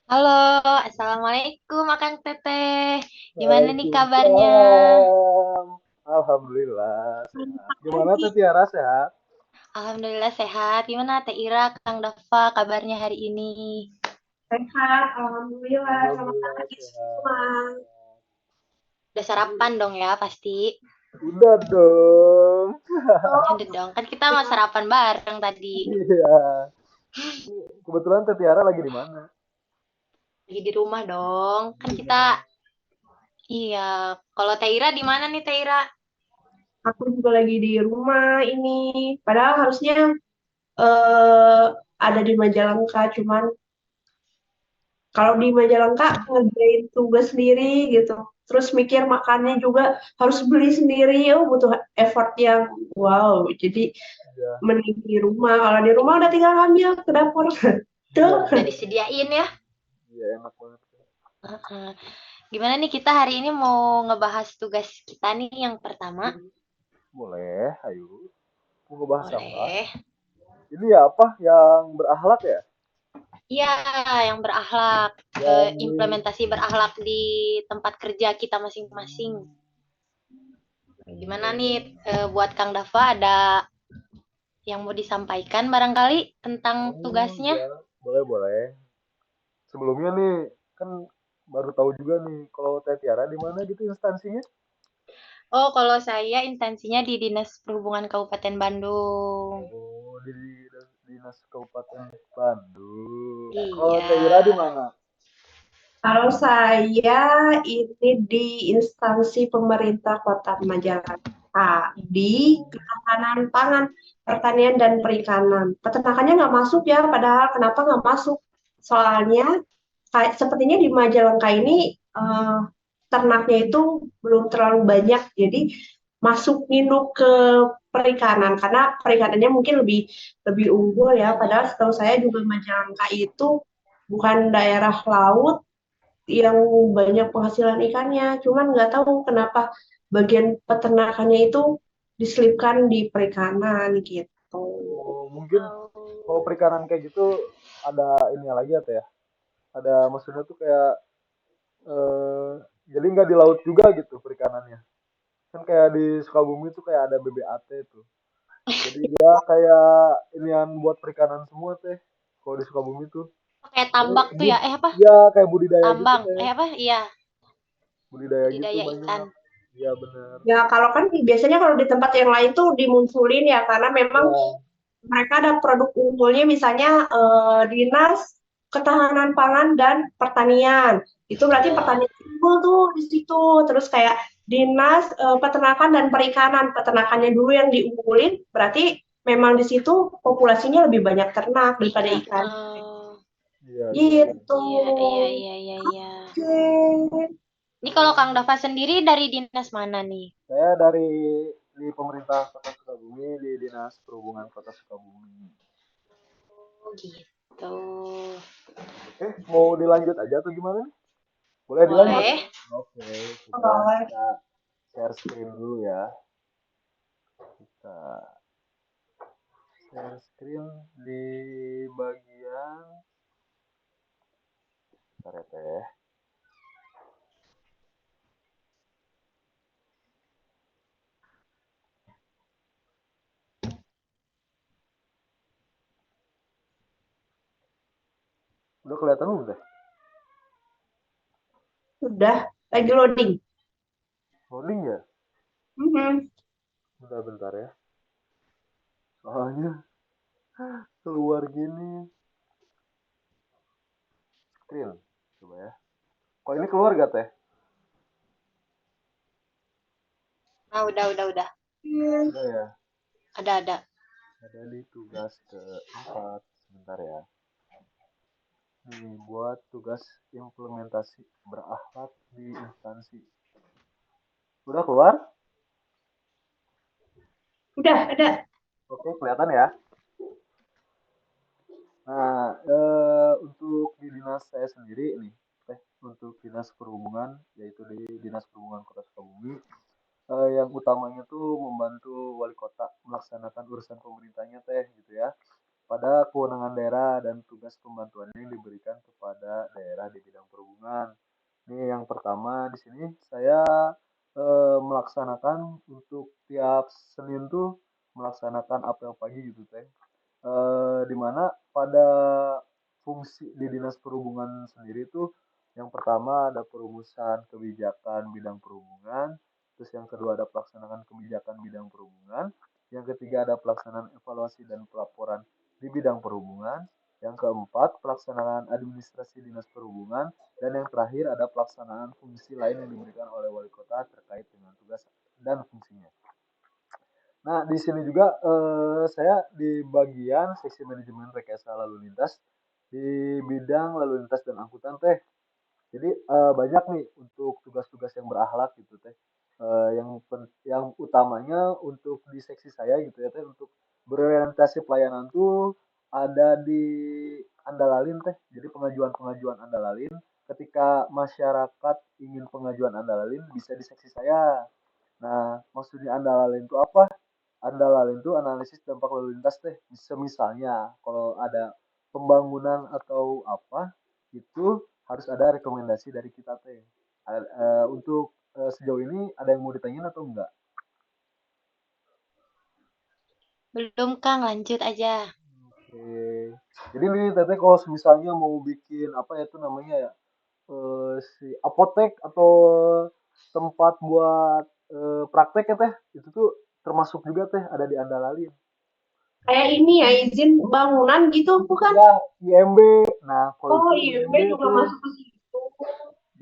Halo, Assalamualaikum Akang Teteh. Gimana nih kabarnya? Waalaikumsalam. Alhamdulillah sehat. Gimana Pagi. Teh Tiara sehat? Alhamdulillah sehat. Gimana Teh Ira, Kang Dafa kabarnya hari ini? Sehat, alhamdulillah. Selamat Alhamdulillah pagi semua. sehat. Udah sarapan dong ya pasti. Udah dong. Udah dong, kan kita mau sarapan bareng tadi. Iya. Kebetulan Teh Tiara lagi di mana? Lagi di rumah dong. Kan kita, iya. Kalau Teh Ira di mana nih Teh Ira? Aku juga lagi di rumah ini. Padahal harusnya eh, ada di Majalengka, cuman kalau di Majalengka ngerjain tugas sendiri gitu. Terus mikir makannya juga harus beli sendiri, oh butuh effort yang wow. Jadi Iya. mending di rumah. Kalau di rumah udah tinggal ngambil ke dapur. Tuh. Iya, Udah bener. disediain ya? Iya, enak banget. Heeh. Gimana nih kita hari ini mau ngebahas tugas kita nih yang pertama? Boleh, ayo. Mau ngebahas apa? Boleh. Ini ya apa? Yang berakhlak ya? Iya, yang berakhlak, Yang di implementasi berakhlak di tempat kerja kita masing-masing. Gimana nih, buat Kang Dava ada yang mau disampaikan barangkali tentang Oh tugasnya? iya, boleh boleh. Sebelumnya nih, kan baru tahu juga nih kalau Teh Tiara di mana gitu instansinya. Oh, kalau saya intensinya di Dinas Perhubungan Kabupaten Bandung. Oh, di Dinas Kabupaten Bandung. Kalau Iya. Teh Ira di mana? Kalau saya ini di instansi pemerintah Kota Majalengka di Ketahanan Pangan, Pertanian dan Perikanan. Peternakannya nggak masuk ya, padahal kenapa nggak masuk? Soalnya kayak sepertinya di Majalengka ini ternaknya itu belum terlalu banyak, jadi masuk nino ke perikanan karena perikanannya mungkin lebih lebih unggul ya. Padahal setahu saya juga Majalengka itu bukan daerah laut yang banyak penghasilan ikannya. Cuman nggak tahu kenapa bagian peternakannya itu diselipkan di perikanan gitu. Oh, mungkin kalau Oh. perikanan kayak gitu ada ini lagi ya Teh ya. Ada maksudnya tuh kayak eh jadi nggak di laut juga gitu perikanannya. Kan kayak di Sukabumi tuh kayak ada BBAT tuh. Jadi dia kayak inian buat perikanan semua Teh. Kalau di Sukabumi tuh. Kayak Jadi tambak tuh ya, apa? ya kayak budidaya gitu Tambang, Teh. apa? Iya, Budidaya gitu budidaya ikan. banyak. Iya benar. Ya kalau kan biasanya kalau di tempat yang lain tuh dimunculin ya karena memang Ya, mereka ada produk unggulnya misalnya Dinas Ketahanan Pangan dan Pertanian. Itu berarti Iya. pertanian unggul tuh di situ. Terus kayak Dinas Peternakan dan Perikanan. Peternakannya dulu yang diunggulin, berarti memang di situ populasinya lebih banyak ternak daripada Ikan. ikan. Oh. iya, iya, iya. Gitu. Iya, iya, iya, iya, iya. Oke. Ini kalau Kang Dava sendiri dari dinas mana nih? Saya dari di pemerintah Kota Sukabumi di Dinas Perhubungan Kota Sukabumi. Oh, gitu. Oke, mau dilanjut aja atau gimana? Boleh dilanjut. Boleh. Oke, coba Boleh. kita share screen dulu ya. Kita share screen di bagian bentar ya, Teh. Udah kelihatan belum Teh? Sudah lagi loading. Loading ya? Mhm. Bentar bentar ya. Soalnya keluar gini screen. Coba ya. Kok ini keluar gak Teh? Nah, udah. Udah ya. Ada. Ada di tugas keempat. Sebentar ya. Nih, buat tugas implementasi berakhlak di instansi. Udah keluar? Udah ada. Oke, kelihatan ya. Nah, untuk di dinas saya sendiri nih, untuk dinas perhubungan, yaitu di Dinas Perhubungan Kota Sukabumi, yang utamanya tuh membantu wali kota melaksanakan urusan pemerintahnya teh, gitu ya. pada kewenangan daerah dan tugas pembantuannya yang diberikan kepada daerah di bidang perhubungan. Ini yang pertama di sini saya melaksanakan untuk tiap Senin tuh melaksanakan apel pagi gitu teh. Di mana pada fungsi di Dinas Perhubungan sendiri tuh yang pertama ada perumusan kebijakan bidang perhubungan, terus yang kedua ada pelaksanaan kebijakan bidang perhubungan, yang ketiga ada pelaksanaan evaluasi dan pelaporan di bidang perhubungan, yang keempat pelaksanaan administrasi Dinas Perhubungan, dan yang terakhir ada pelaksanaan fungsi lain yang diberikan oleh wali kota terkait dengan tugas dan fungsinya. Nah, di sini juga saya di bagian seksi manajemen rekayasa lalu lintas di bidang lalu lintas dan angkutan teh. Jadi banyak nih untuk tugas-tugas yang berakhlak gitu teh. Yang utamanya untuk di seksi saya gitu ya teh untuk berorientasi pelayanan tuh ada di Andalalin teh. Jadi pengajuan-pengajuan Andalalin ketika masyarakat ingin pengajuan Andalalin bisa di seksi saya. Nah, maksudnya Andalalin itu apa? Andalalin itu analisis dampak lalu lintas teh. Misalnya kalau ada pembangunan atau apa itu harus ada rekomendasi dari kita teh. Untuk sejauh ini ada yang mau ditanyain atau enggak? Belum, Kang, lanjut aja. Oke. Jadi nih teteh kalau misalnya mau bikin apa ya itu namanya ya si apotek atau tempat buat praktek ya teh itu tuh termasuk juga teh ada di Andalalin. Kayak ini ya, izin bangunan gitu, bukan? Ya, IMB. Nah, kalau Oh, itu IMB IMB juga tuh. masuk ke situ.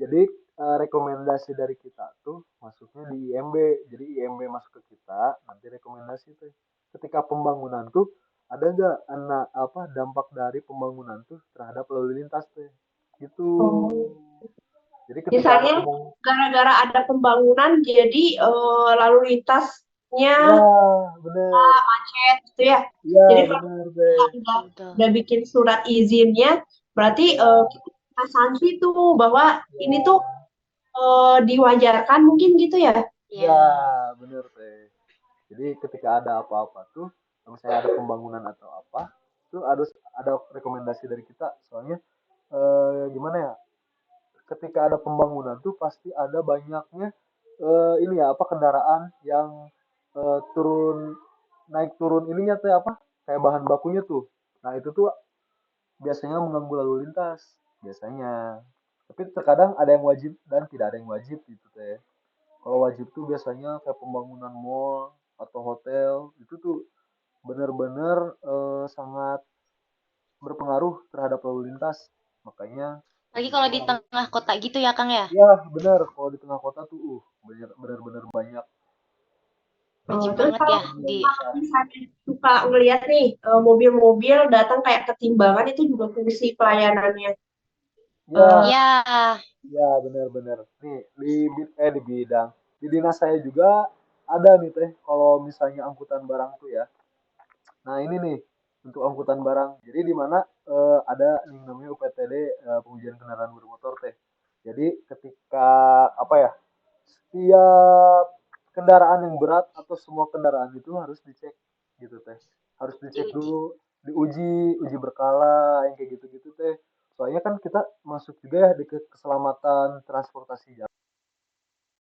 Jadi rekomendasi dari kita tuh masuknya di IMB. Jadi IMB masuk ke kita, nanti rekomendasi tuh. Ketika pembangunan tuh ada nggak anak apa dampak dari pembangunan tuh terhadap lalu lintas tuh. Gitu. Oh. Jadi ketika ada Misalnya pembangunan, gara-gara ada pembangunan jadi lalu lintasnya ya bener, macet gitu ya. ya Jadi kalau bener kita deh. Betul. udah bikin surat izinnya, berarti Ya, kita kena sanksi tuh bahwa ini tuh ya, diwajarkan mungkin gitu ya. ya Ya. bener deh. Jadi ketika ada apa-apa tuh, misalnya ada pembangunan atau apa, tuh harus ada rekomendasi dari kita. Soalnya gimana ya? Ketika ada pembangunan tuh pasti ada banyaknya ini ya apa kendaraan yang turun naik turun ininya tuh apa? Kayak bahan bakunya tuh. Nah itu tuh biasanya mengganggu lalu lintas biasanya. Tapi terkadang ada yang wajib dan tidak ada yang wajib gitu teh. Kalau wajib tuh biasanya kayak pembangunan mall atau hotel itu tuh benar-benar sangat berpengaruh terhadap lalu lintas. Makanya Lagi itu kalau tuh di harus, tengah kota gitu ya, Kang ya. ya benar kalau di tengah kota tuh benar-benar banyak Wajib Terus banget kalau ya di. misalnya suka ngelihat nih mobil-mobil datang kayak ketimbangan itu juga fungsi pelayanannya. ya Eh, Ya, ya benar-benar nih di bidang di dinas saya juga ada nih teh kalau misalnya angkutan barang tuh ya. Nah ini nih untuk angkutan barang. Jadi di mana ada yang namanya UPTD pengujian kendaraan bermotor teh. Jadi ketika apa ya setiap kendaraan yang berat atau semua kendaraan itu harus dicek gitu teh. Harus dicek diuji. dulu, uji berkala yang kayak gitu-gitu teh. Soalnya kan kita masuk juga ya di keselamatan transportasi jalan.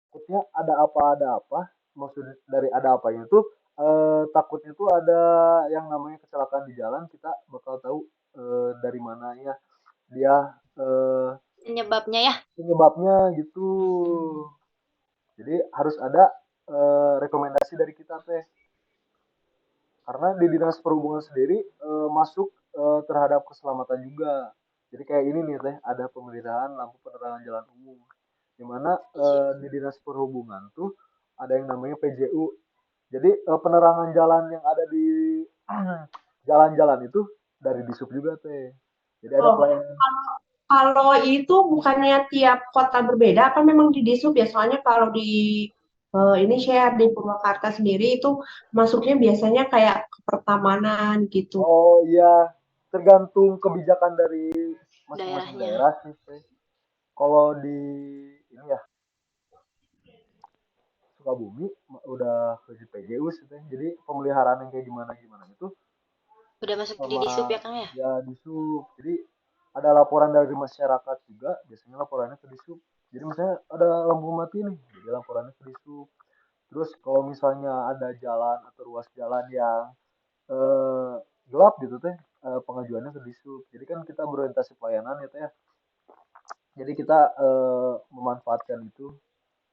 Takutnya ada apa, maksud dari ada apanya itu takutnya tuh ada yang namanya kecelakaan di jalan, kita bakal tahu dari mananya dia eh, Penyebabnya ya. penyebabnya gitu. Jadi harus ada rekomendasi dari kita teh. Karena di dinas perhubungan sendiri masuk terhadap keselamatan juga. Jadi kayak ini nih teh ada pemeliharaan lampu penerangan jalan umum. Di mana di dinas perhubungan tuh ada yang namanya PJU. Jadi penerangan jalan yang ada di jalan-jalan itu dari disub juga teh. Jadi ada oh, pelayanan. kalau itu bukannya tiap kota berbeda, kan memang di Disub ya. Soalnya kalau di ini share di Purwakarta sendiri itu masuknya biasanya kayak ke Pertamanan gitu. Oh iya, tergantung kebijakan dari masing-masing Daerahnya. daerah sih teh. Kalau di ini ya Sukabumi udah ke PJU sih teh. Jadi pemeliharaan yang kayak gimana gimana itu Udah masuk di sama Disup ya Kang ya? ya di sub. Jadi ada laporan dari masyarakat juga, biasanya laporannya ke di sub. Jadi misalnya ada lampu mati nih, jadi laporannya ke di sub. Terus kalau misalnya ada jalan atau ruas jalan yang eh, gelap gitu teh, pengajuannya ke di sub. Jadi kan kita berorientasi pelayanan ya teh ya. Jadi kita memanfaatkan itu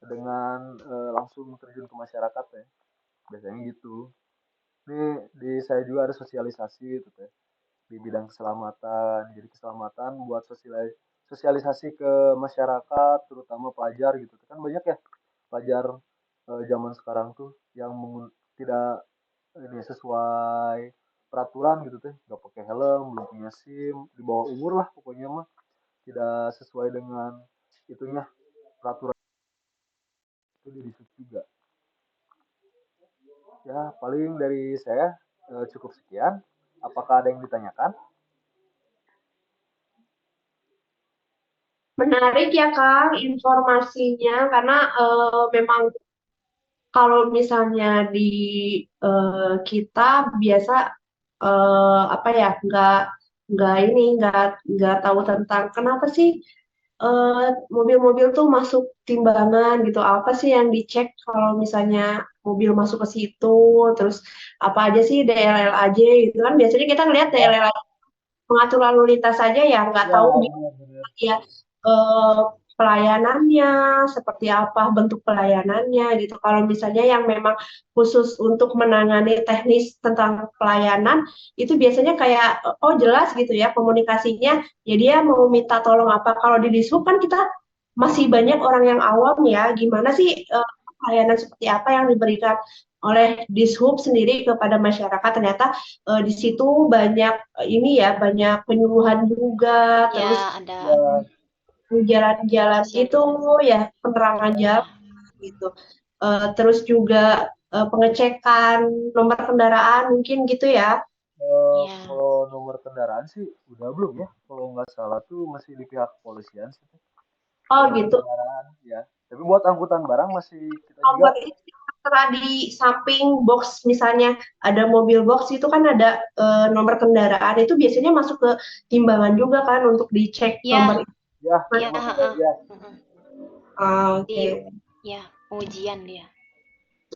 dengan langsung terjun ke masyarakat ya. Biasanya gitu. Ini di saya juga ada sosialisasi gitu teh di bidang keselamatan. Jadi keselamatan buat sosialisasi ke masyarakat, terutama pelajar gitu. Kan banyak ya pelajar zaman sekarang tuh yang tidak ini sesuai peraturan gitu teh, nggak pakai helm, belum punya SIM, di bawah umur lah pokoknya mah tidak sesuai dengan itunya peraturan itu di situ juga. Ya paling dari saya cukup sekian. Apakah ada yang ditanyakan? Menarik ya Kang informasinya karena memang kalau misalnya di kita biasa apa ya nggak ini nggak tahu tentang kenapa sih eh, mobil-mobil tuh masuk timbangan gitu. Apa sih yang dicek kalau misalnya mobil masuk ke situ, terus apa aja sih DLLAJ gitu kan? Biasanya kita ngelihat Ya, DLLAJ mengatur lalu lintas saja ya, nggak ya tahu benar-benar. ya eh, pelayanannya seperti apa bentuk pelayanannya gitu. Kalau misalnya yang memang khusus untuk menangani teknis tentang pelayanan itu biasanya kayak oh jelas gitu ya komunikasinya. Ya dia mau minta tolong apa. Kalau di Dishub kan kita masih banyak orang yang awam ya. Gimana sih pelayanan seperti apa yang diberikan oleh Dishub sendiri kepada masyarakat? Ternyata di situ banyak ini ya banyak penyuluhan juga terus Ya, ada Ya, jalan-jalan gitu sosialisasi. ya penerangan jalan Ya. gitu. Terus juga pengecekan nomor kendaraan mungkin gitu ya. Ya. kalau nomor kendaraan sih udah belum ya? Kalau nggak salah tuh masih di pihak kepolisian sih. Oh Nomor gitu. kendaraan ya. Tapi buat angkutan barang masih kita juga. Nomor itu tertera di samping box misalnya ada mobil box itu kan ada nomor kendaraan itu biasanya masuk ke timbangan juga kan untuk dicek nomor Ya, itu. Ya, ya, memang heeh. ya. Heeh. Di Oke. ya, pengujian dia.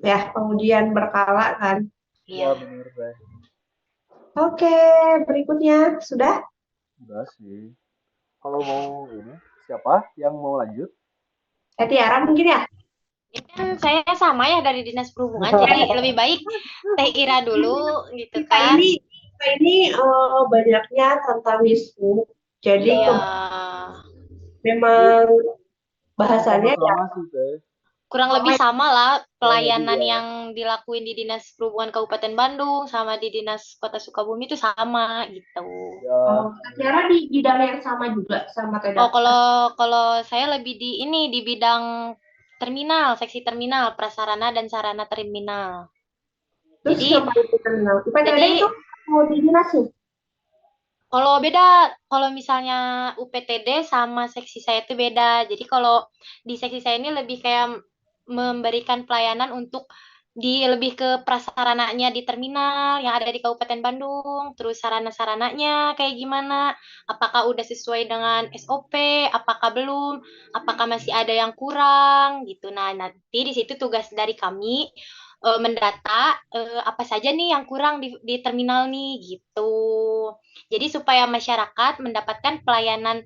Ya kemudian berkala kan. Ya Ya. benar deh. Oke, berikutnya sudah. Udah sih. Kalau mau ini siapa yang mau lanjut? Tiara mungkin ya. Ini kan saya sama ya dari Dinas Perhubungan, jadi lebih baik Teh Ira dulu gitu Kita kan. ini banyaknya tentang Wisnu. Jadi Iya, jadi memang masih bahasannya ya sama-sama sih teh. Kurang lebih sama sama lah Kurang lebih pelayanan ya. yang dilakuin di Dinas Perhubungan Kabupaten Bandung sama di Dinas Kota Sukabumi itu sama gitu. Ya, secara di bidang yang sama juga sama Oh, Teda. kalau kalau saya lebih di ini di bidang terminal, seksi terminal, prasarana dan sarana terminal. Terus Jadi ngapain di terminal? UPTD jadi itu mau di dinas nih. kalau beda, kalau misalnya UPTD sama seksi saya itu beda. Jadi kalau di seksi saya ini lebih kayak memberikan pelayanan untuk di lebih ke prasarananya di terminal yang ada di Kabupaten Bandung, terus sarana-sarananya kayak gimana, apakah udah sesuai dengan SOP, apakah belum, apakah masih ada yang kurang gitu. Nah, nanti di situ tugas dari kami mendata apa saja nih yang kurang di terminal nih gitu. Jadi supaya masyarakat mendapatkan pelayanan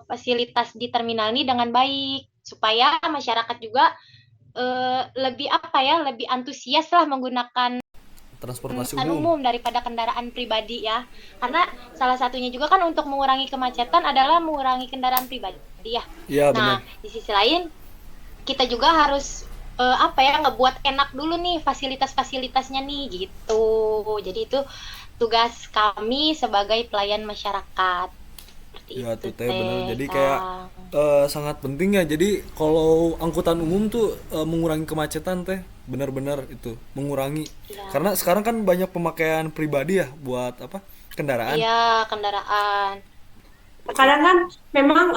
fasilitas di terminal ini dengan baik, supaya masyarakat juga lebih apa ya, lebih antusias lah menggunakan transportasi kendaraan umum. umum daripada kendaraan pribadi ya. Karena salah satunya juga kan untuk mengurangi kemacetan adalah mengurangi kendaraan pribadi ya. Iya benar. Nah, di sisi lain kita juga harus apa ya ngebuat enak dulu nih fasilitas-fasilitasnya nih gitu. Jadi itu tugas kami sebagai pelayan masyarakat. Seperti Ya itu tuh teh bener. teh, Jadi kayak Kang. sangat penting ya. Jadi kalau angkutan umum tuh mengurangi kemacetan teh, benar-benar itu mengurangi. Ya. Karena sekarang kan banyak pemakaian pribadi ya buat apa kendaraan. Iya, kendaraan. Kadang kan memang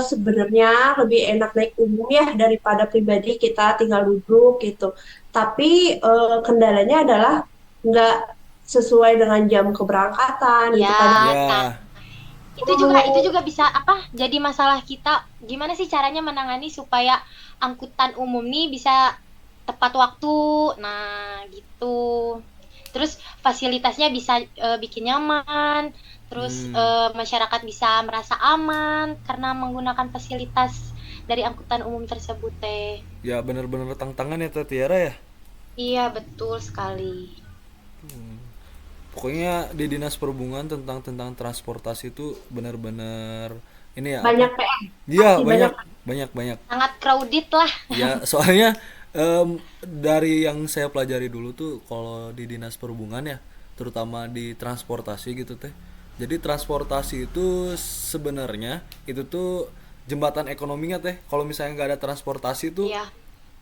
sebenarnya lebih enak naik umum ya daripada pribadi kita tinggal duduk gitu. Tapi kendalanya adalah nggak sesuai dengan jam keberangkatan gitu kan. Ya, Ya, nah itu juga bisa apa? Jadi masalah kita gimana sih caranya menangani supaya angkutan umum nih bisa tepat waktu. Nah, gitu. Terus fasilitasnya bisa bikin nyaman. Terus hmm, masyarakat bisa merasa aman karena menggunakan fasilitas dari angkutan umum tersebut teh. ya bener-bener tantangan ya Teh Tiara ya. Iya, betul sekali. Pokoknya di dinas perhubungan tentang tentang transportasi itu benar-benar ini ya apa? Banyak PR, Iya pasti banyak. banyak banyak banyak. Sangat crowded lah. Ya soalnya dari yang saya pelajari dulu tuh kalau di dinas perhubungan ya, terutama di transportasi gitu teh. Jadi transportasi itu sebenarnya itu tuh jembatan ekonominya teh. Kalau misalnya nggak ada transportasi tuh Iya,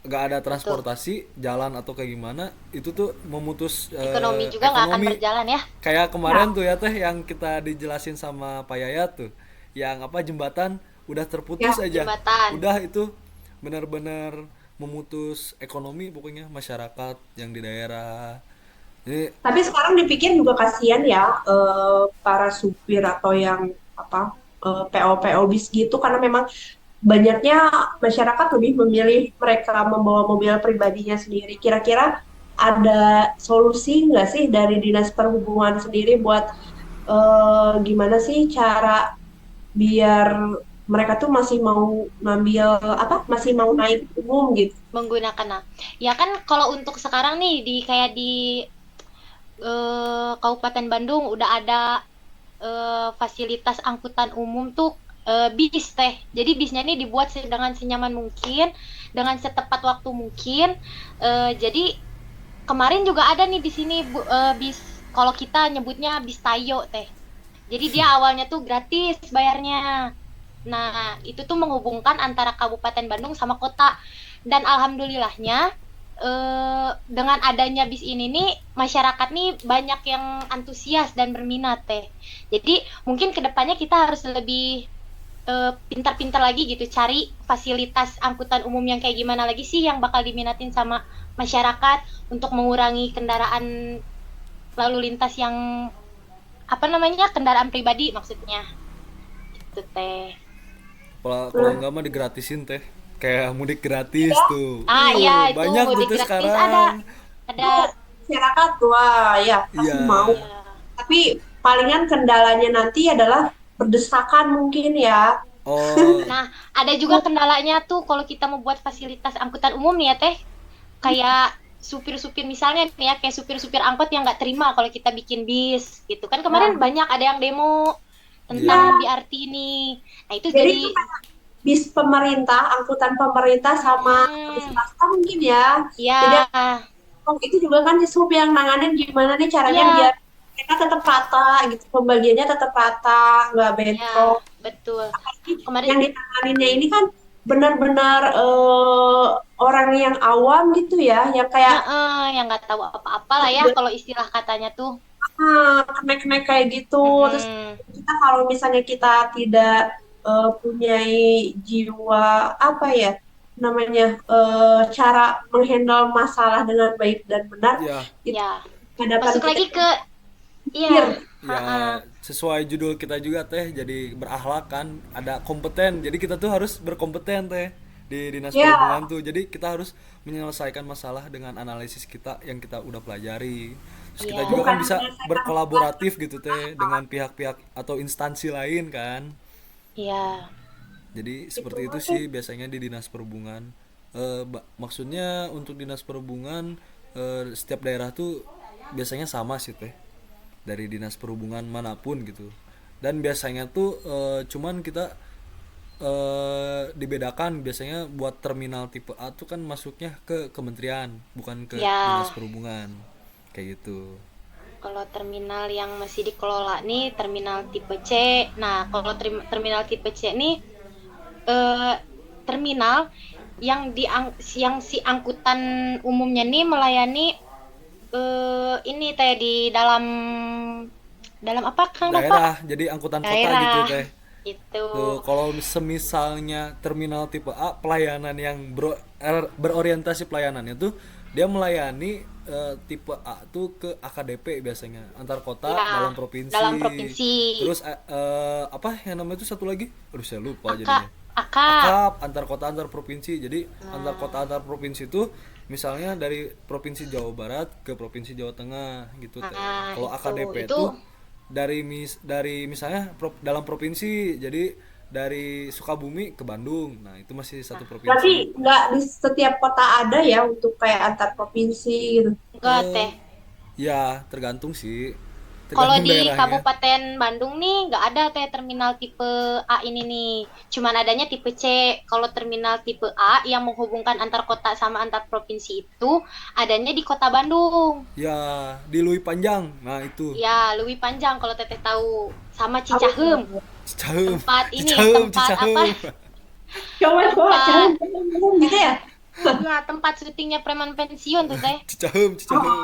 nggak ada betul. transportasi jalan atau kayak gimana itu tuh memutus Ekonomi juga nggak akan ekonomi. berjalan ya. Kayak Nah, kemarin tuh ya teh yang kita dijelasin sama Pak Yayat tuh, yang apa jembatan udah terputus ya. aja, Jembatan. udah itu benar-benar memutus ekonomi pokoknya masyarakat yang di daerah. Jadi Tapi sekarang dipikir juga kasihan ya, para supir atau yang apa, PO-PO bis gitu, karena memang banyaknya masyarakat lebih memilih mereka membawa mobil pribadinya sendiri. Kira-kira ada solusi nggak sih dari Dinas Perhubungan sendiri buat gimana sih cara biar mereka tuh masih mau ngambil apa, masih mau naik umum gitu. Menggunakan, nah ya kan kalau untuk sekarang nih di kayak di Kabupaten Bandung udah ada fasilitas angkutan umum tuh bis teh. Jadi bisnya ini dibuat dengan senyaman mungkin, dengan setepat waktu mungkin. Jadi kemarin juga ada nih di sini bis, kalau kita nyebutnya bis Tayo teh. Jadi dia awalnya tuh gratis bayarnya. Nah, itu tuh menghubungkan antara Kabupaten Bandung sama kota. Dan alhamdulillahnya dengan adanya bis ini nih masyarakat nih banyak yang antusias dan berminat teh. Jadi mungkin kedepannya kita harus lebih pintar-pintar lagi gitu cari fasilitas angkutan umum yang kayak gimana lagi sih yang bakal diminatin sama masyarakat untuk mengurangi kendaraan lalu lintas yang apa namanya kendaraan pribadi maksudnya itu teh. kalau nggak mah digratisin teh, kayak mudik gratis tuh. Iya itu Banyak tuh mudik teh gratis sekarang. Itu ada masyarakat wah ya pasti mau. Iya. ya. Tapi palingan kendalanya nanti adalah berdesakan mungkin ya. Oh, Nah, ada juga kendalanya tuh kalau kita mau buat fasilitas angkutan umum nih ya teh, kayak supir-supir misalnya nih ya, kayak supir-supir angkot yang nggak terima kalau kita bikin bis gitu kan kemarin Nah, banyak ada yang demo tentang iya. ya, BRT ini. Nah itu jadi jadi itu kayak bis pemerintah, angkutan pemerintah sama bis hmm, swasta mungkin ya. Jadi ya itu juga kan sub yang nanganin gimana nih caranya ya biar mereka tetap rata gitu, pembagiannya tetap rata, nggak bentrok. ya betul kemarin. Yang ditanganinnya ini kan benar-benar orang yang awam gitu ya, yang kayak Yang nggak tahu apa-apa lah ya kalau istilah katanya tuh. kenek-kenek kayak gitu. Terus Mm-mm. kita kalau misalnya kita tidak punya jiwa apa ya namanya, cara menghandle masalah dengan baik dan benar, Ya, itu Ya, hadapan masuk kita lagi ke pikir. iya. ya sesuai judul kita juga teh, jadi berakhlak kan, ada kompeten. Jadi kita tuh harus berkompeten teh di dinas Ya, perhubungan tuh. Jadi kita harus menyelesaikan masalah dengan analisis kita yang kita udah pelajari. Terus kita Iya. juga kan bukan bisa menyelesaikan masalah. berkolaboratif gitu teh dengan pihak-pihak atau instansi lain kan. Iya. Jadi Itu seperti itu sih biasanya di dinas perhubungan. Maksudnya untuk dinas perhubungan setiap daerah tuh biasanya sama sih teh, dari dinas perhubungan manapun gitu. Dan biasanya tuh cuman kita dibedakan biasanya buat terminal tipe A tuh kan masuknya ke kementerian bukan ke dinas Ya, perhubungan kayak gitu. kalau terminal yang masih dikelola nih terminal tipe C. Nah, kalau terminal tipe C nih eh, terminal yang yang si angkutan umumnya nih melayani ini teh di dalam dalam apa Kang Bapak? Daerah jadi angkutan kota gitu Daerah. teh. Itu. Tuh, kalau semisalnya terminal tipe A pelayanan yang berorientasi pelayanannya tuh dia melayani tipe A tuh ke AKDP biasanya antar kota Ya, dalam dalam provinsi. provinsi. Terus apa yang namanya itu satu lagi? Aduh saya lupa Akak, jadinya. akak. Akap antar kota antar provinsi. Jadi antar Nah, kota antar provinsi itu misalnya dari provinsi Jawa Barat ke provinsi Jawa Tengah gitu teh. nah Kalau AKDP itu itu dari misalnya dalam provinsi. Jadi dari Sukabumi ke Bandung. Nah, itu masih satu Berarti provinsi. nggak di setiap kota ada ya untuk kayak antar provinsi gitu. enggak Eh teh. ya, tergantung sih. Kalau Tergantung di daerahnya. Kabupaten Bandung nih nggak ada teh terminal tipe A ini nih. Cuman adanya tipe C. Kalau terminal tipe A yang menghubungkan antar kota sama antar provinsi itu adanya di Kota Bandung. Ya, di Lui Panjang. Nah, itu. Ya, lebih panjang kalau teteh tahu. Sama Tahu Cicahem. tahu. Cicahem, Tempat ini, Cicahem, tempat apa? Cicahem. Coba Tempat, jangan ngomong gitu ya. nah tempat syutingnya preman pensiun tuh teh. Cicahem, Oh, Cicahem.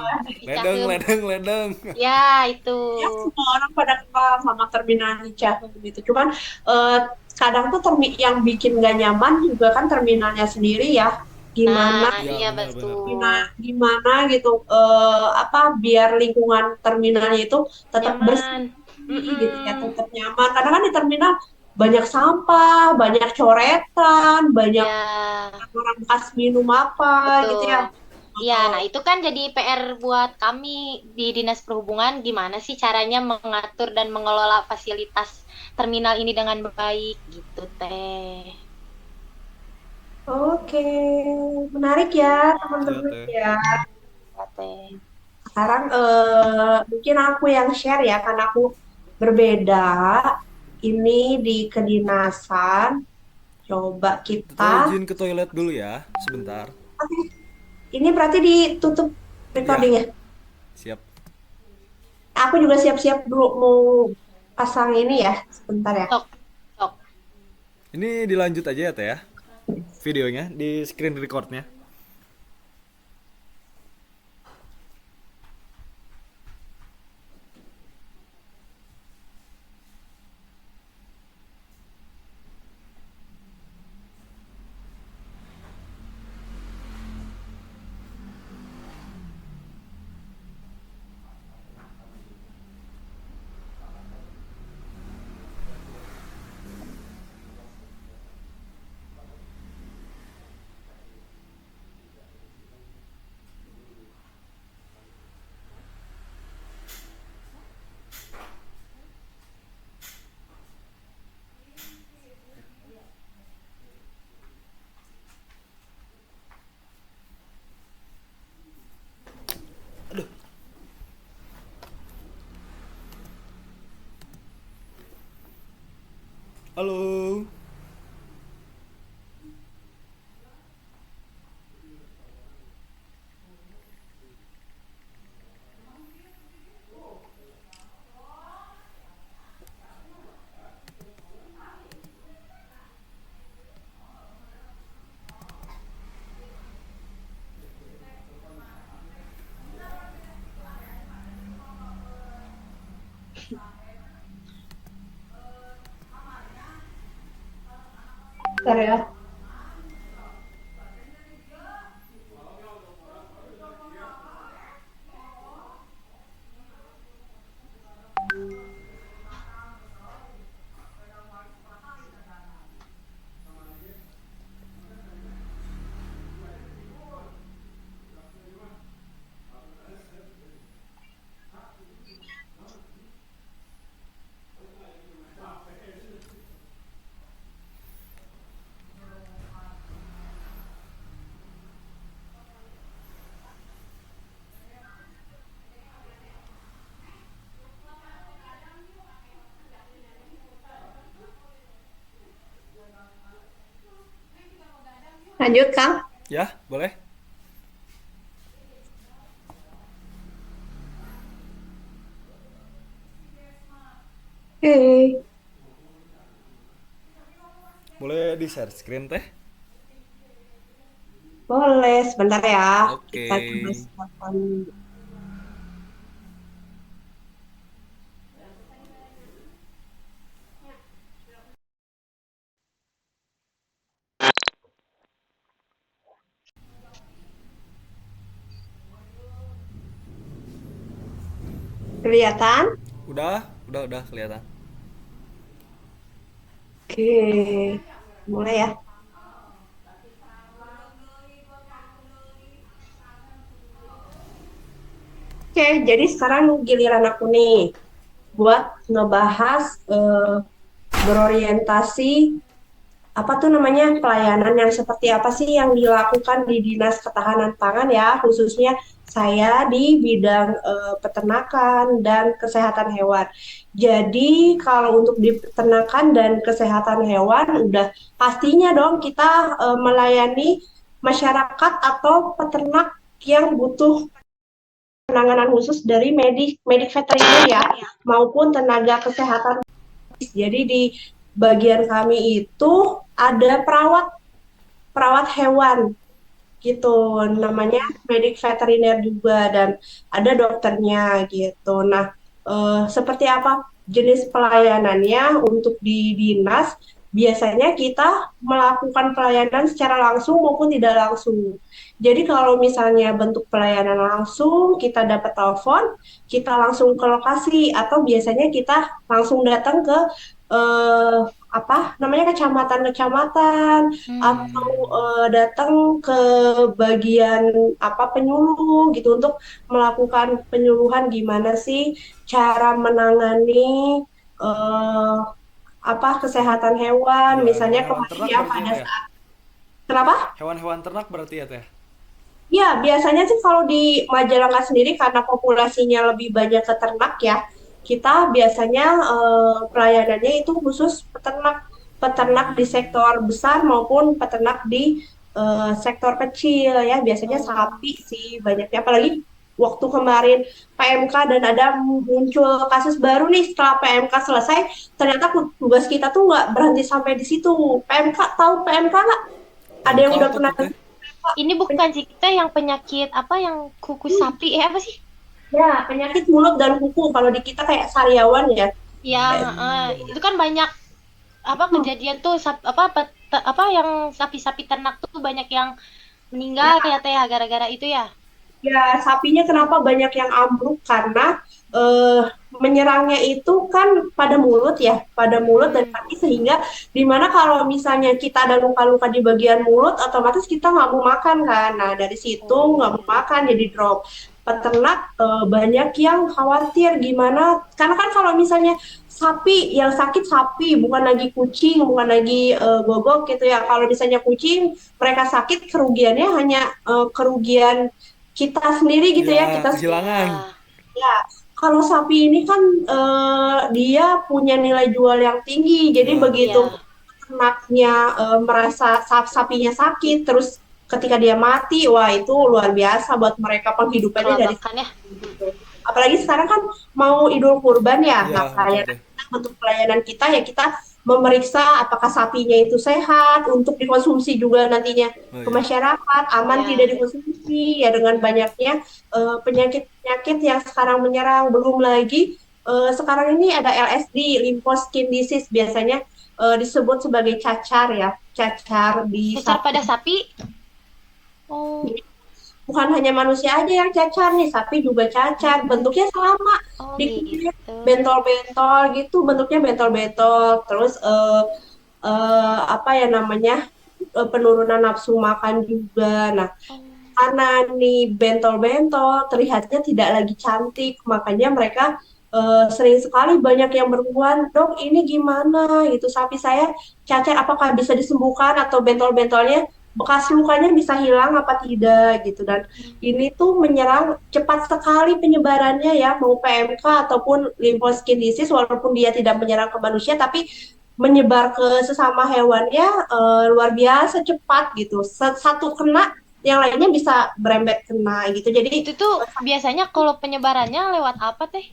Ledeng, Cicahem. ledeng, ledeng. Ya, itu. ya semua orang pada kenal sama terminal Cicahem gitu. Cuman eh, kadang tuh yang bikin gak nyaman juga kan terminalnya sendiri ya. Gimana Nah, Ya, iya benar-benar. gimana betul. gimana gitu apa biar lingkungan terminalnya itu tetap bersih Nyaman. gitu ya, Mm-mm. tetap nyaman. Karena kan di terminal banyak sampah, banyak coretan, banyak Ya, orang bekas minum apa gitu ya. betul. Ya, Eh, nah itu kan jadi PR buat kami di Dinas Perhubungan gimana sih caranya mengatur dan mengelola fasilitas terminal ini dengan baik gitu teh. Oke, menarik ya Iya, teman-teman teh. ya. Ya, teh. Sekarang mungkin aku yang share ya, karena aku berbeda. Ini di kedinasan. Coba Teteh kita. izin ke toilet dulu ya, sebentar. Oke, ini berarti ditutup Ya, recordingnya. siap. Aku juga siap-siap dulu mau pasang ini ya, sebentar ya. Sok, sok. Ini dilanjut aja ya, teh ya. Videonya di screen recordnya. Halo. Bentar ya. Lanjut, Kang. Ya, boleh. Oke, Boleh di share screen teh. boleh. Sebentar ya. Oke. Kita coba siapkan. Kelihatan? Udah kelihatan. Oke, mulai ya. Oke, jadi sekarang giliran aku nih buat ngebahas berorientasi apa tuh namanya pelayanan yang seperti apa sih yang dilakukan di Dinas Ketahanan Pangan ya, khususnya saya di bidang peternakan dan kesehatan hewan. Jadi kalau untuk di peternakan dan kesehatan hewan udah pastinya dong kita melayani masyarakat atau peternak yang butuh penanganan khusus dari medik medik veteriner ya maupun tenaga kesehatan. Jadi di bagian kami itu ada perawat perawat hewan gitu, namanya medik veteriner juga dan ada dokternya gitu. Nah, seperti apa jenis pelayanannya untuk di dinas? Biasanya kita melakukan pelayanan secara langsung maupun tidak langsung. Jadi kalau misalnya bentuk pelayanan langsung, kita dapat telepon, kita langsung ke lokasi atau biasanya kita langsung datang ke eh, apa namanya kecamatan-kecamatan atau Hmm. datang ke bagian apa penyuluh gitu untuk melakukan penyuluhan gimana sih cara menangani eh, apa kesehatan hewan Iya, misalnya hewan-hewan kemarin ternak ya berarti ya pada teh ya? saat kenapa? Hewan-hewan ternak berarti ya teh? Ya, biasanya sih kalau di Majalengka sendiri karena populasinya lebih banyak ke ternak ya, kita biasanya pelayanannya itu khusus peternak, peternak di sektor besar maupun peternak di sektor kecil ya. Biasanya Oh. sapi sih banyaknya, apalagi waktu kemarin PMK dan ada muncul kasus baru nih setelah PMK selesai, ternyata tugas kita tuh nggak berhenti sampai di situ. PMK tahu PMK nggak? Ada PMK yang udah apa pernah tuh teh? Ini bukan sih kita yang penyakit apa yang kuku sapi apa sih? Ya, penyakit mulut dan kuku. Kalau di kita kayak sariawan ya. Ya, Kayak, itu kan banyak apa hmm, kejadian tuh apa yang sapi-sapi ternak tuh banyak yang meninggal ya, ya teh ya, gara-gara itu ya. ya, sapinya kenapa banyak yang ambruk? Karena eh, menyerangnya itu kan pada mulut ya, pada mulut dan Hmm. kaki sehingga dimana kalau misalnya kita ada luka-luka di bagian mulut, otomatis kita nggak mau makan kan. Nah dari situ Oh nggak mau iya. makan jadi drop. Peternak banyak yang khawatir gimana, karena kan kalau misalnya sapi yang sakit sapi, bukan lagi kucing, bukan lagi gogok gitu ya. Kalau misalnya kucing mereka sakit kerugiannya hanya kerugian kita sendiri gitu ya, Ya, kita kehilangan. Ya. ya. Kalau sapi ini kan dia punya nilai jual yang tinggi, jadi Ya, begitu Iya. ternaknya merasa sapinya sakit, terus ketika dia mati, wah itu luar biasa buat mereka penghidupannya dari Kelabakan ya. sapi gitu. Apalagi sekarang kan mau Idul Kurban ya, iya nah betul pelayanan teh. kita, bentuk pelayanan kita ya kita memeriksa apakah sapinya itu sehat untuk dikonsumsi juga nantinya Oh ke iya. masyarakat, aman Ya. tidak dikonsumsi ya dengan banyaknya penyakit-penyakit yang sekarang menyerang. Belum lagi sekarang ini ada LSD, lymphoskin disease, biasanya disebut sebagai cacar ya, cacar di Cacar pada sapi. sapi. Oh. Bukan hanya manusia aja yang cacar nih, sapi juga cacar. Hmm. Bentuknya sama Oh di kulit, gitu. bentol-bentol gitu, bentuknya bentol-bentol. Terus apa ya namanya penurunan nafsu makan juga. Nah, Oh. karena nih bentol-bentol terlihatnya tidak lagi cantik, makanya mereka sering sekali banyak yang berhubungan, dok ini gimana gitu, sapi saya cacat, apakah bisa disembuhkan atau bentol-bentolnya bekas lukanya bisa hilang apa tidak gitu. Dan ini tuh menyerang cepat sekali penyebarannya ya, mau PMK ataupun lymphoskin disease, walaupun dia tidak menyerang ke manusia tapi menyebar ke sesama hewannya luar biasa cepat gitu. Satu kena yang lainnya bisa berembet kena gitu. Jadi Itu tuh biasanya kalau penyebarannya lewat apa teh?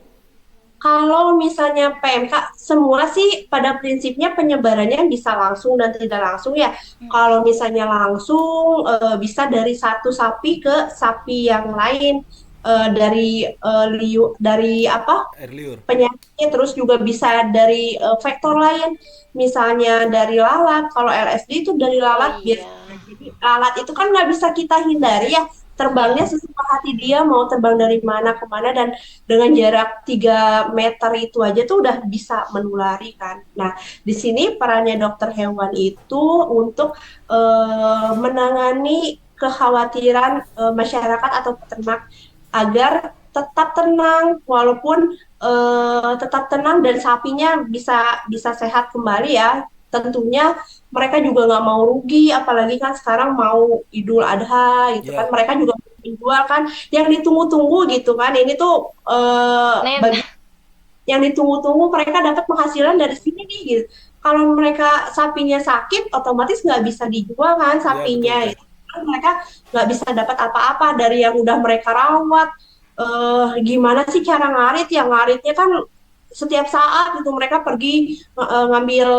kalau misalnya PMK, semua sih pada prinsipnya penyebarannya bisa langsung dan tidak langsung ya. Kalau misalnya langsung bisa dari satu sapi ke sapi yang lain, dari apa Air liur. penyakit, terus juga bisa dari faktor lain, misalnya dari lalat. Kalau LSD itu dari Oh lalat iya. biasanya. Jadi lalat itu kan nggak bisa kita hindari ya, terbangnya Iya. sesuka hati dia mau terbang dari mana ke mana, dan dengan jarak 3 meter itu aja tuh udah bisa menulari kan. Nah, di sini perannya dokter hewan itu untuk menangani kekhawatiran masyarakat atau peternak agar tetap tenang, walaupun tetap tenang dan sapinya bisa bisa sehat kembali ya. Tentunya mereka juga nggak mau rugi, apalagi kan sekarang mau Idul Adha gitu kan, Ya, mereka juga menjual kan yang ditunggu-tunggu gitu kan. Ini tuh Nen. bagi yang ditunggu-tunggu, mereka dapat penghasilan dari sini nih gitu. Kalau mereka sapinya sakit, otomatis nggak bisa dijual kan ya betul sapinya. teh. Gitu. Mereka nggak bisa dapat apa-apa dari yang udah mereka rawat. Gimana sih cara ngarit? Yang ngaritnya kan setiap saat gitu mereka pergi ngambil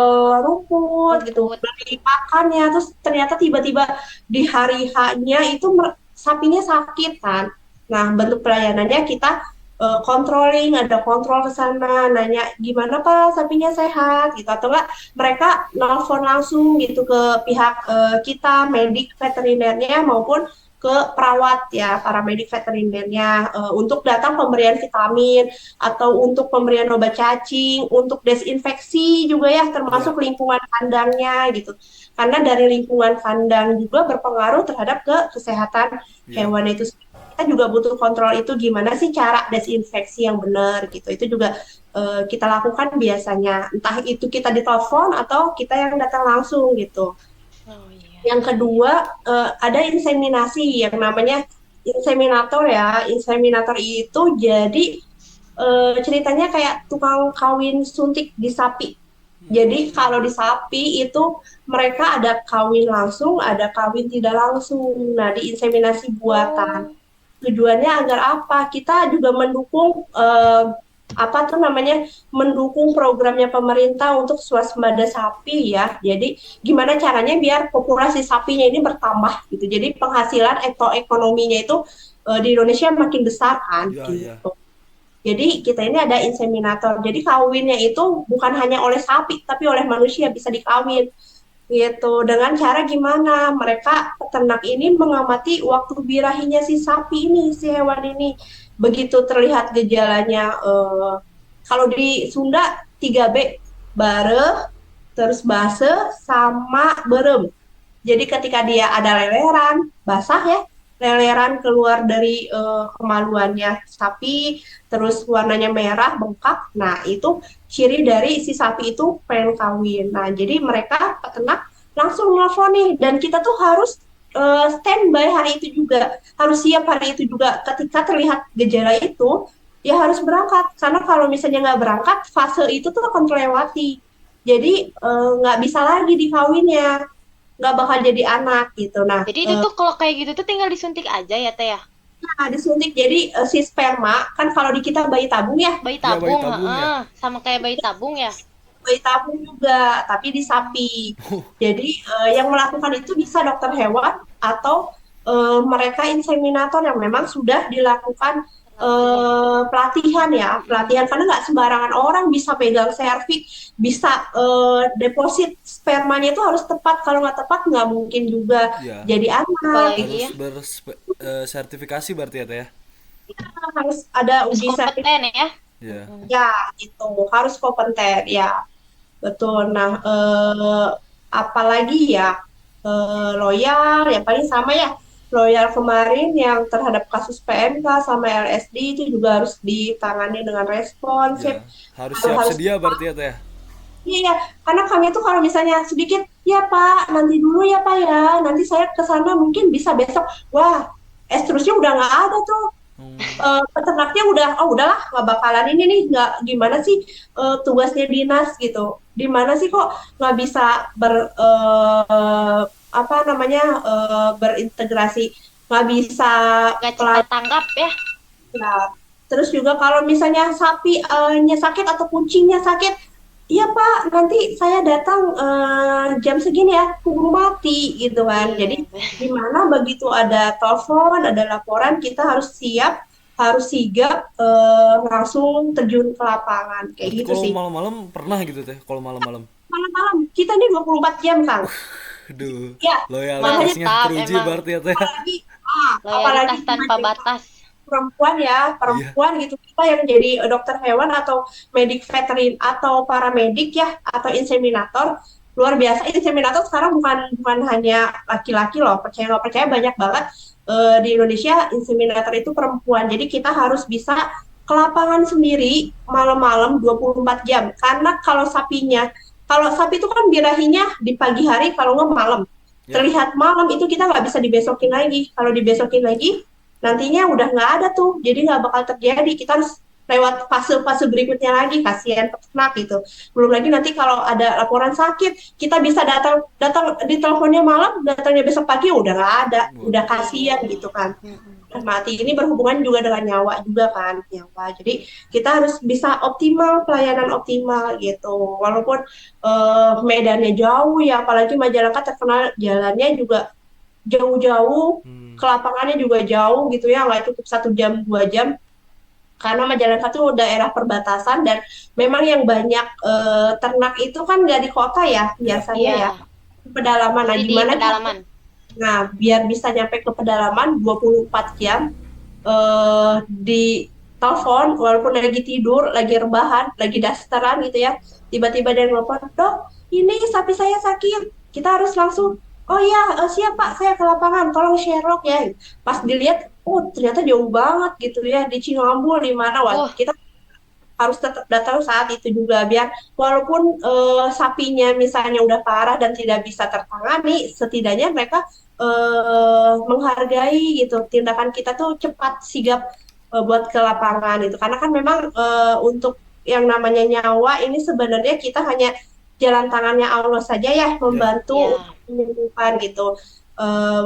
rumput gitu, Rumput. beli pakannya, terus ternyata tiba-tiba di hari H-nya itu sapinya sakit kan. Nah, bentuk pelayanannya kita controlling, ada kontrol ke sana, nanya gimana Pak sapinya sehat gitu, atau enggak mereka nelfon langsung gitu ke pihak kita medik veterinernya maupun ke perawat ya, para medik veterinernya untuk datang pemberian vitamin atau untuk pemberian obat cacing, untuk desinfeksi juga ya, termasuk Ya, lingkungan kandangnya gitu. Karena dari lingkungan kandang juga berpengaruh terhadap kesehatan ya. hewan itu. Kita juga butuh kontrol itu, gimana sih cara desinfeksi yang benar gitu. Itu juga kita lakukan biasanya. Entah itu kita ditelepon atau kita yang datang langsung gitu. Oh iya. Yang kedua, ada inseminasi yang namanya inseminator ya. Inseminator itu jadi ceritanya kayak tukang kawin suntik di sapi. Jadi kalau di sapi itu mereka ada kawin langsung, ada kawin tidak langsung. Nah, di inseminasi buatan. Oh. Tujuannya agar apa? Kita juga mendukung apa tuh namanya, mendukung programnya pemerintah untuk swasembada sapi ya. Jadi gimana caranya biar populasi sapinya ini bertambah gitu. Jadi penghasilan atau ekonominya itu di Indonesia makin besar kan Ya, ya. gitu. Jadi kita ini ada inseminator. Jadi kawinnya itu bukan hanya oleh sapi, tapi oleh manusia bisa dikawin gitu. Dengan cara gimana? Mereka peternak ini mengamati waktu birahinya si sapi ini, si hewan ini. Begitu terlihat gejalanya, kalau di Sunda 3B, bare, terus base, sama berem. Jadi ketika dia ada leleran, basah ya, leleran keluar dari kemaluannya sapi, terus warnanya merah, bengkak. Nah, itu ciri dari si sapi itu pengen kawin. Nah, jadi mereka peternak langsung nelfon nih, dan kita tuh harus standby hari itu juga, harus siap hari itu juga. Ketika terlihat gejala itu, ya harus berangkat. Karena kalau misalnya nggak berangkat, fase itu tuh akan terlewati. Jadi nggak bisa lagi dikawinnya, nggak bakal jadi anak gitu. Nah, Jadi itu tuh kalau kayak gitu tuh tinggal disuntik aja ya Teh ya? disuntik jadi si sperma kan, kalau di kita bayi tabung ya, Bayi Ya bayi tabung, tabung ya. heeh. Sama kayak bayi tabung ya? bayi tabung juga, tapi di sapi. Jadi yang melakukan itu bisa dokter hewan atau mereka inseminator yang memang sudah dilakukan Pelatihan. pelatihan ya, pelatihan, karena nggak sembarangan orang bisa pegang servik, bisa deposit spermanya itu harus tepat. Kalau nggak tepat nggak mungkin juga Ya, jadi anak. Apalagi harus ya, bersertifikasi berarti ya teh ya. Harus ada harus uji sertifikasi kompeten ya. Ya. ya, itu harus kompeten ya, betul. Nah, apalagi ya, loyal ya, paling sama ya. Loyal kemarin yang terhadap kasus PMK sama LSD itu juga harus ditangani dengan responsif. Ya, harus Harus, siap harus sedia berarti ya teh ya. iya, ya. Karena kami tuh kalau misalnya sedikit, ya Pak, nanti dulu ya Pak ya, nanti saya ke sana mungkin bisa besok. Wah, seterusnya udah nggak ada tuh. Hmm, Peternaknya udah, oh udahlah nggak bakalan ini nih, nggak gimana sih tugasnya dinas gitu, di mana sih kok nggak bisa apa namanya, berintegrasi, nggak bisa Gak cepat pelayanan. tanggap ya. Terus juga kalau misalnya sapi nya sakit atau kucingnya sakit, iya Pak, nanti saya datang jam segini ya, keburu mati gitu kan. Iya. Jadi di mana begitu ada telepon, ada laporan, kita harus siap, harus sigap, langsung terjun ke lapangan kayak berarti gitu kalau sih. malam-malam pernah gitu teh, kalau malam-malam. Malam-malam kita ini 24 jam Kang. Aduh, Ya, makanya loyalitasnya Mantap teruji emang. berarti ya teh. apalagi Apalagi Loyalitas tanpa batas. perempuan ya, Iya. perempuan gitu kita yang jadi dokter hewan atau medik veterin atau paramedik ya atau inseminator luar biasa. Inseminator sekarang bukan hanya laki-laki loh, percaya nggak percaya banyak banget di Indonesia inseminator itu perempuan. Jadi kita harus bisa ke lapangan sendiri malam-malam 24 jam karena kalau sapi itu kan birahinya di pagi hari kalau nggak malam Ya. terlihat malam itu kita nggak bisa dibesokin lagi. Kalau dibesokin lagi nantinya udah nggak ada tuh, jadi nggak bakal terjadi. Kita harus lewat fase-fase berikutnya lagi, kasihan peternak gitu. Belum lagi nanti kalau ada laporan sakit, kita bisa datang datang di teleponnya malam, datangnya besok pagi udah nggak ada, udah Waduh. kasihan gitu kan. Mm-mm. Udah mati. Ini berhubungan juga dengan nyawa juga kan, nyawa. Jadi kita harus bisa optimal, pelayanan optimal gitu. Walaupun medannya jauh ya, apalagi Majalengka terkenal jalannya juga jauh-jauh, Hmm. ke lapangannya juga jauh gitu ya, nggak cukup 1 jam 2 jam karena Majalengka tuh daerah perbatasan dan memang yang banyak ternak itu kan nggak di kota ya Ya. biasanya ya, Iya, di pedalaman. Nah pasti di gimana pedalaman. biar bisa nyampe ke pedalaman 24 jam di telepon walaupun lagi tidur, lagi rebahan, lagi dasteran gitu ya. Tiba-tiba dia nelfon, "Dok, ini sapi saya sakit." Kita harus langsung, "Oh ya, siap Pak, saya ke lapangan, tolong Sherlock ya." Pas dilihat, oh ternyata jauh banget gitu ya di Cingambu di mana. Wah, Wah, kita harus tetap datang saat itu juga biar walaupun sapinya misalnya udah parah dan tidak bisa tertangani, setidaknya mereka menghargai gitu tindakan kita tuh cepat sigap buat ke lapangan itu karena kan memang untuk yang namanya nyawa ini sebenarnya kita hanya jalan tangannya Allah saja ya Ya. membantu untuk ya, menyembuhkan gitu.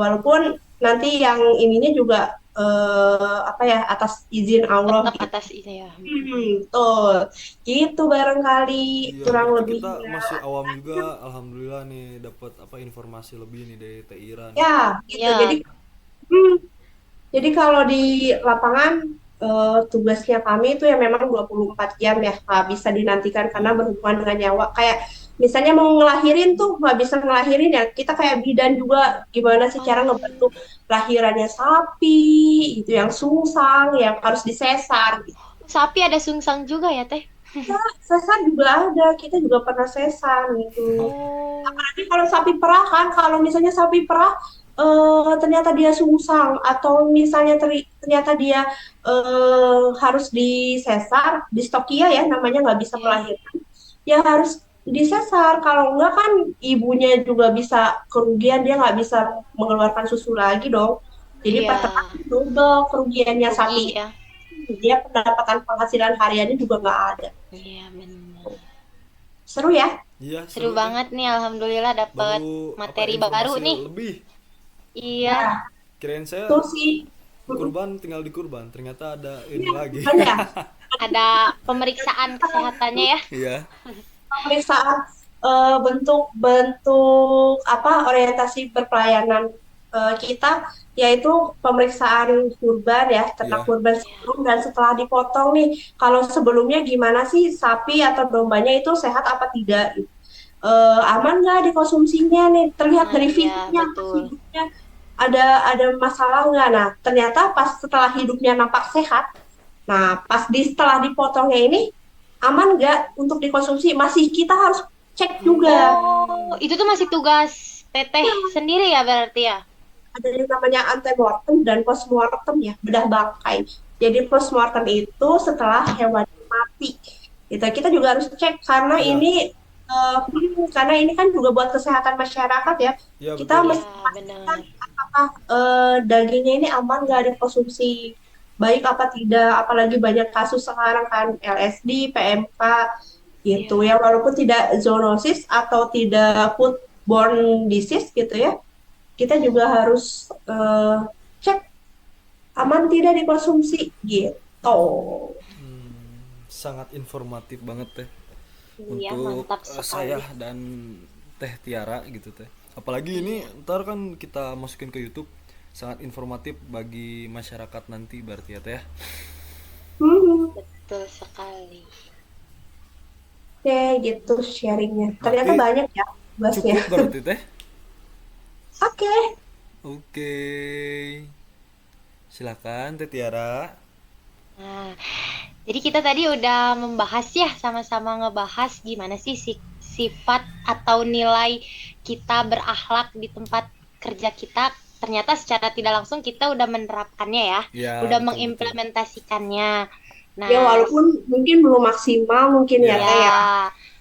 Walaupun nanti yang ininya juga apa ya atas izin Allah tetap gitu. atas ini ya. Betul. Gitu barangkali Iya, kurang berarti kita lebihnya. masih awam juga. Alhamdulillah nih dapat apa informasi lebih nih dari Teh Ira nih. Ya, gitu. Ya, Hmm, jadi kalau di lapangan tugasnya kami itu ya memang 24 jam ya, nggak bisa dinantikan karena Iya. berhubungan dengan nyawa. Kayak misalnya mau ngelahirin tuh nggak bisa ngelahirin ya, kita kayak bidan juga gimana sih cara oh, ngebantu lahirannya sapi, itu yang sungsang, yang harus disesar. sapi ada sungsang juga ya Teh? Sesar juga ada, kita juga pernah sesar gitu. Oh, Apalagi kalau sapi perah kan, kalau misalnya sapi perah ternyata dia sungsang atau misalnya ternyata dia harus disesar, distokia ya namanya nggak bisa ya, melahirkan, ya harus disesar. Kalau enggak kan ibunya juga bisa kerugian, dia nggak bisa mengeluarkan susu lagi dong. Jadi iya, peternak double kerugiannya rugi sapi, ya. dia pendapatan penghasilan hariannya juga nggak ada. Iya benar. Seru ya? Iya, Seru seru Teh. banget nih, alhamdulillah dapet Baru apa materi baru informasi nih. lebih. Iya, Ya, Kirain itu saya sih. kurban tinggal di kurban, ternyata ada ini Iya, lagi. kan ya? ada pemeriksaan kesehatannya ya. Iya. Pemeriksaan bentuk-bentuk apa orientasi berpelayanan kita yaitu pemeriksaan kurban ya, ternak Iya. kurban sebelum dan setelah dipotong nih. Kalau sebelumnya gimana sih sapi atau dombanya itu sehat apa tidak? Aman nggak dikonsumsinya nih? Terlihat Nah, dari iya fisiknya, betul. hidupnya ada masalah nggak? Nah, ternyata pas setelah hidupnya nampak sehat, nah pas setelah dipotongnya ini aman nggak untuk dikonsumsi? Masih kita harus cek juga. Oh, itu tuh masih tugas teteh sendiri ya berarti ya? Ada yang namanya antemortem dan postmortem ya, bedah bangkai. Jadi postmortem itu setelah hewan mati. Kita juga harus cek karena Iya. ini kan juga buat kesehatan masyarakat ya. Iya, Kita betul. Iya mesti pastikan benar. apakah dagingnya ini aman nggak dikonsumsi, baik apa tidak. Apalagi banyak kasus sekarang kan LSD, PMK gitu Iya. ya. Walaupun tidak zoonosis atau tidak foodborne disease gitu ya, kita juga harus cek aman tidak dikonsumsi gitu. Sangat informatif banget Teh Iya, untuk mantap saya sekali. dan Teh Tiara gitu Teh. Apalagi ini Iya. ntar kan kita masukin ke YouTube, sangat informatif bagi masyarakat nanti berarti ya Teh ya. Hmm, Betul sekali. oke gitu sharingnya. Ternyata Berarti banyak ya bahasnya. cukup berarti Teh. Oke. Oke. Silakan Teh Tiara. Nah, jadi kita tadi udah membahas ya, sama-sama ngebahas gimana sih sifat atau nilai kita berakhlak di tempat kerja kita. Ternyata secara tidak langsung kita udah menerapkannya ya, Ya, udah betul betul. mengimplementasikannya. Ya Nah, walaupun mungkin belum maksimal mungkin ya Ya. Teh ya. ya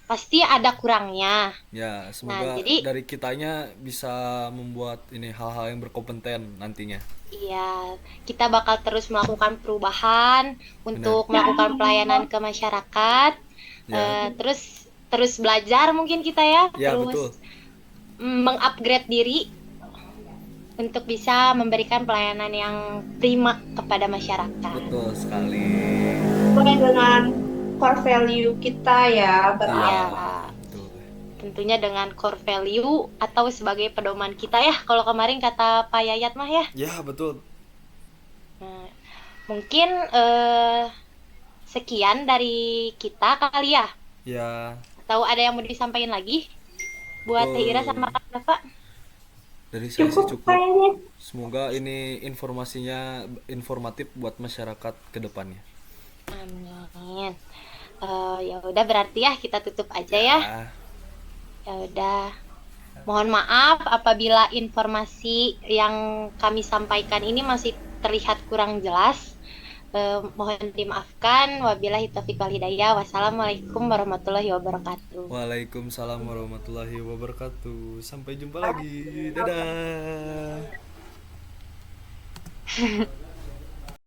pasti ada kurangnya. Ya, Nah, semoga jadi dari kitanya bisa membuat ini hal-hal yang berkompeten nantinya. iya, kita bakal terus melakukan perubahan Benar. untuk melakukan pelayanan ke masyarakat. Ya. Terus terus belajar mungkin kita ya, Ya, terus betul. mengupgrade diri untuk bisa memberikan pelayanan yang prima kepada masyarakat. Betul sekali. Sesuai dengan core value kita ya Iya, berakhlak. Betul. tentunya dengan core value atau sebagai pedoman kita ya. Kalau kemarin kata Pak Yayat mah ya. Ya, betul. Nah, mungkin sekian dari kita kali ya. Ya, Atau ada yang mau disampaikan lagi buat Teh Ira sama Kak Dava? dari saya sih Cukup cukup. kayaknya. Semoga ini informasinya informatif buat masyarakat ke depannya. Amin. Ya udah berarti ya kita tutup aja ya. Ah, Ya udah. Mohon maaf apabila informasi yang kami sampaikan ini masih terlihat kurang jelas. Mohon dimaafkan. Wabillahi taufiq wal hidayah. Wassalamualaikum warahmatullahi wabarakatuh. Waalaikumsalam warahmatullahi wabarakatuh. Sampai jumpa lagi. Dadah.